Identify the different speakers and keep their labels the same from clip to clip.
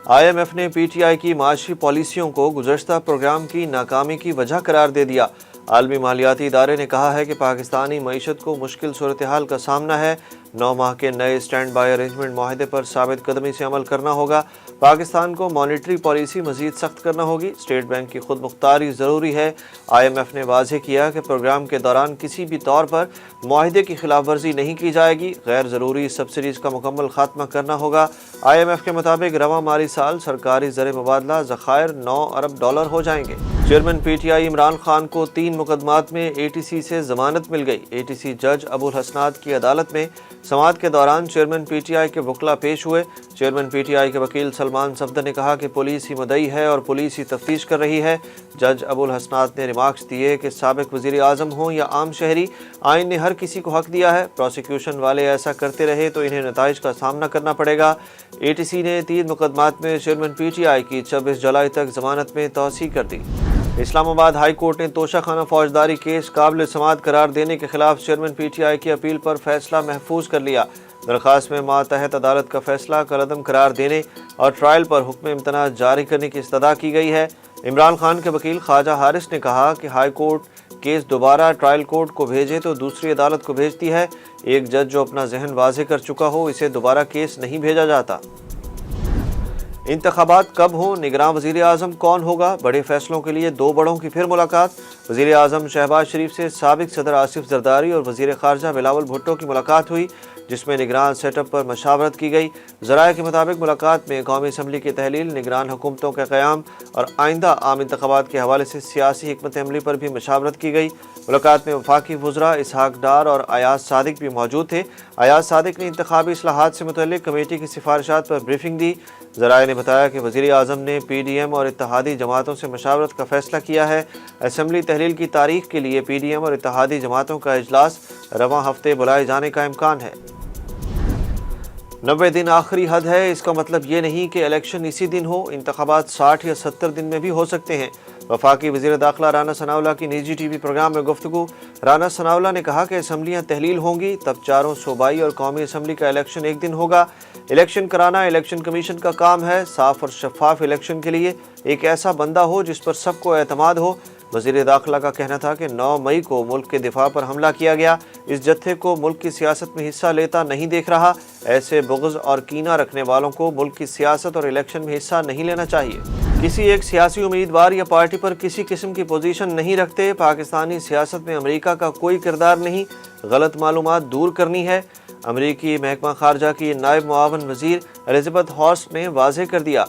Speaker 1: IMF نے PTI کی معاشی پالیسیوں کو گزشتہ پروگرام کی ناکامی کی وجہ قرار دے دیا۔ عالمی مالیاتی ادارے نے کہا ہے کہ پاکستانی معیشت کو مشکل صورتحال کا سامنا ہے۔ 9 ماہ کے نئے اسٹینڈ بائی ارینجمنٹ معاہدے پر ثابت قدمی سے عمل کرنا ہوگا۔ پاکستان کو مانیٹری پالیسی مزید سخت کرنا ہوگی۔ اسٹیٹ بینک کی خود مختاری ضروری ہے۔ IMF نے واضح کیا کہ پروگرام کے دوران کسی بھی طور پر معاہدے کی خلاف ورزی نہیں کی جائے گی۔ غیر ضروری سبسڈیز کا مکمل خاتمہ کرنا ہوگا۔ IMF کے مطابق رواں مالی سال سرکاری زر مبادلہ ذخائر $9 ارب ہو جائیں گے۔ چیئرمین PTI عمران خان کو 3 مقدمات میں ATC سے ضمانت مل گئی۔ ATC جج ابو الحسنات کی عدالت میں سماعت کے دوران چیئرمین PTI کے وکلاء پیش ہوئے۔ چیئرمین PTI کے وکیل سلمان صفدر نے کہا کہ پولیس ہی مدعی ہے اور پولیس ہی تفتیش کر رہی ہے۔ جج ابو الحسنات نے ریمارکس دیے کہ سابق وزیر اعظم ہوں یا عام شہری، آئین نے ہر کسی کو حق دیا ہے۔ پروسیکیوشن والے ایسا کرتے رہے تو انہیں نتائج کا سامنا کرنا پڑے گا۔ ATC نے 3 مقدمات میں چیئرمین PTI کی 26 جولائی تک ضمانت میں توسیع کر دی۔ اسلام آباد ہائی کورٹ نے توشہ خانہ فوجداری کیس قابل سماعت قرار دینے کے خلاف چیئرمین PTI کی اپیل پر فیصلہ محفوظ کر لیا۔ درخواست میں ماتحت عدالت کا فیصلہ کالعدم قرار دینے اور ٹرائل پر حکم امتناع جاری کرنے کی استدعا کی گئی ہے۔ عمران خان کے وکیل خواجہ حارث نے کہا کہ ہائی کورٹ کیس دوبارہ ٹرائل کورٹ کو بھیجے تو دوسری عدالت کو بھیجتی ہے۔ ایک جج جو اپنا ذہن واضح کر چکا ہو اسے دوبارہ کیس نہیں بھیجا جاتا۔ انتخابات کب ہوں، نگراں وزیر اعظم کون ہوگا، بڑے فیصلوں کے لیے 2 بڑوں کی پھر ملاقات۔ وزیر اعظم شہباز شریف سے سابق صدر آصف زرداری اور وزیر خارجہ بلاول بھٹو کی ملاقات ہوئی، جس میں نگران سیٹ اپ پر مشاورت کی گئی۔ ذرائع کے مطابق ملاقات میں قومی اسمبلی کی تحلیل، نگران حکومتوں کا قیام اور آئندہ عام انتخابات کے حوالے سے سیاسی حکمت عملی پر بھی مشاورت کی گئی۔ ملاقات میں وفاقی وزراء اسحاق ڈار اور ایاز صادق بھی موجود تھے۔ ایاز صادق نے انتخابی اصلاحات سے متعلق کمیٹی کی سفارشات پر بریفنگ دی۔ ذرائع نے بتایا کہ وزیر اعظم نے PDM اور اتحادی جماعتوں سے مشاورت کا فیصلہ کیا ہے۔ اسمبلی تحلیل کی تاریخ کے لیے PDM اور اتحادی جماعتوں کا اجلاس رواں ہفتے بلائے جانے کا امکان ہے۔ 90 دن آخری حد ہے، اس کا مطلب یہ نہیں کہ الیکشن اسی دن ہو، انتخابات 60 یا 70 دن میں بھی ہو سکتے ہیں۔ وفاقی وزیر داخلہ رانا ثناءاللہ کی نجی TV پروگرام میں گفتگو۔ رانا ثناءاللہ نے کہا کہ اسمبلیاں تحلیل ہوں گی، تب چاروں صوبائی اور قومی اسمبلی کا الیکشن ایک دن ہوگا۔ الیکشن کرانا الیکشن کمیشن کا کام ہے۔ صاف اور شفاف الیکشن کے لیے ایک ایسا بندہ ہو جس پر سب کو اعتماد ہو۔ وزیر داخلہ کا کہنا تھا کہ 9 مئی کو ملک کے دفاع پر حملہ کیا گیا، اس جتھے کو ملک کی سیاست میں حصہ لیتا نہیں دیکھ رہا۔ ایسے بغض اور کینہ رکھنے والوں کو ملک کی سیاست اور الیکشن میں حصہ نہیں لینا چاہیے۔ کسی ایک سیاسی امیدوار یا پارٹی پر کسی قسم کی پوزیشن نہیں رکھتے۔ پاکستانی سیاست میں امریکہ کا کوئی کردار نہیں، غلط معلومات دور کرنی ہے۔ امریکی محکمہ خارجہ کی نائب معاون وزیر الزبتھ ہارس نے واضح کر دیا۔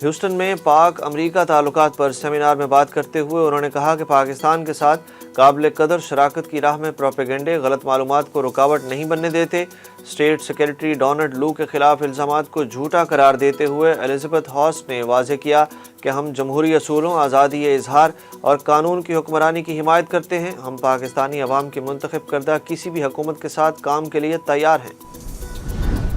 Speaker 1: ہیوسٹن میں پاک امریکہ تعلقات پر سیمینار میں بات کرتے ہوئے انہوں نے کہا کہ پاکستان کے ساتھ قابل قدر شراکت کی راہ میں پروپیگنڈے غلط معلومات کو رکاوٹ نہیں بننے دیتے۔ اسٹیٹ سیکریٹری ڈونلڈ لو کے خلاف الزامات کو جھوٹا قرار دیتے ہوئے الزبتھ ہارس نے واضح کیا کہ ہم جمہوری اصولوں، آزادی اظہار اور قانون کی حکمرانی کی حمایت کرتے ہیں۔ ہم پاکستانی عوام کی منتخب کردہ کسی بھی حکومت کے ساتھ کام کے لیے تیار ہیں۔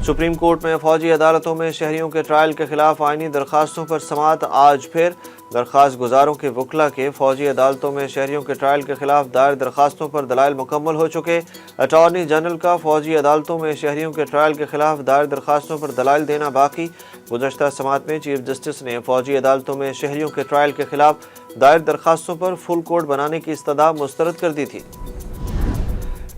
Speaker 1: سپریم کورٹ میں فوجی عدالتوں میں شہریوں کے ٹرائل کے خلاف آئینی درخواستوں پر سماعت آج پھر۔ درخواست گزاروں کے وکلاء کے فوجی عدالتوں میں شہریوں کے ٹرائل کے خلاف دائر درخواستوں پر دلائل مکمل ہو چکے۔ اٹارنی جنرل کا فوجی عدالتوں میں شہریوں کے ٹرائل کے خلاف دائر درخواستوں پر دلائل دینا باقی۔ گزشتہ سماعت میں چیف جسٹس نے فوجی عدالتوں میں شہریوں کے ٹرائل کے خلاف دائر درخواستوں پر فل کورٹ بنانے کی استدعا مسترد کر دی تھی۔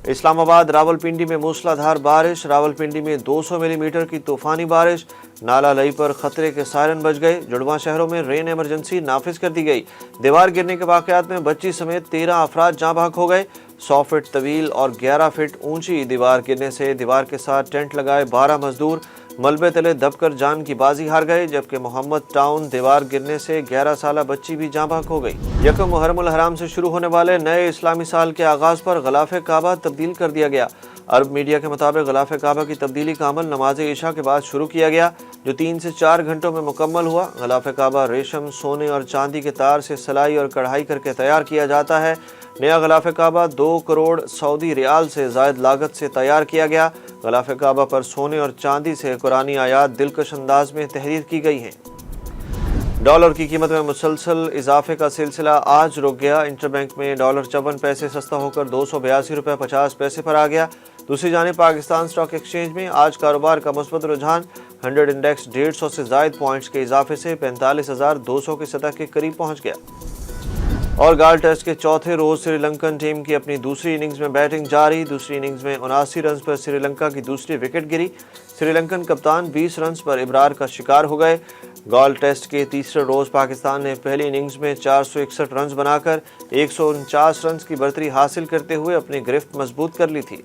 Speaker 1: اسلام آباد راولپنڈی میں موسلا دھار بارش، راولپنڈی میں 200 ملی میٹر کی طوفانی بارش، نالا لئی پر خطرے کے سائرن بج گئے، جڑواں شہروں میں رین ایمرجنسی نافذ کر دی گئی۔ دیوار گرنے کے واقعات میں بچی سمیت 13 افراد جاں بحق ہو گئے۔ 100 فٹ طویل اور 11 فٹ اونچی دیوار گرنے سے دیوار کے ساتھ ٹینٹ لگائے 12 مزدور ملبے تلے دب کر جان کی بازی ہار گئے، جبکہ محمد ٹاؤن دیوار گرنے سے 11 سالہ بچی بھی جاں بحق ہو گئی۔ یکم محرم الحرام سے شروع ہونے والے نئے اسلامی سال کے آغاز پر غلاف کعبہ تبدیل کر دیا گیا۔ عرب میڈیا کے مطابق غلاف کعبہ کی تبدیلی کا عمل نماز عشاء کے بعد شروع کیا گیا، جو 3 سے 4 گھنٹوں میں مکمل ہوا۔ غلاف کعبہ ریشم، سونے اور چاندی کے تار سے سلائی اور کڑھائی کر کے تیار کیا جاتا ہے۔ نیا غلاف کعبہ 2 کروڑ سعودی ریال سے زائد لاگت سے تیار کیا گیا۔ غلاف کعبہ پر سونے اور چاندی سے قرآنی آیات دلکش انداز میں تحریر کی گئی ہیں۔ ڈالر کی قیمت میں مسلسل اضافے کا سلسلہ آج رک گیا۔ انٹر بینک میں ڈالر 54 پیسے سستا ہو کر 282 روپے 50 پیسے پر آ گیا۔ دوسری جانب پاکستان اسٹاک ایکسچینج میں آج کاروبار کا مثبت رجحان 100 انڈیکس 150 سے زائد پوائنٹس کے اضافے سے 45,200 کی سطح کے قریب پہنچ گیا۔ اور گال ٹیسٹ کے چوتھے روز سری لنکن ٹیم کی اپنی دوسری اننگز میں بیٹنگ جاری۔ دوسری اننگز میں 79 رنز پر سری لنکا کی دوسری وکٹ گری۔ سری لنکن کپتان 20 رنز پر ابرار کا شکار ہو گئے۔ گال ٹیسٹ کے تیسرے روز پاکستان نے پہلی اننگز میں 461 رنز بنا کر 149 رنز کی برتری حاصل کرتے ہوئے اپنی گرفت مضبوط کر لی تھی۔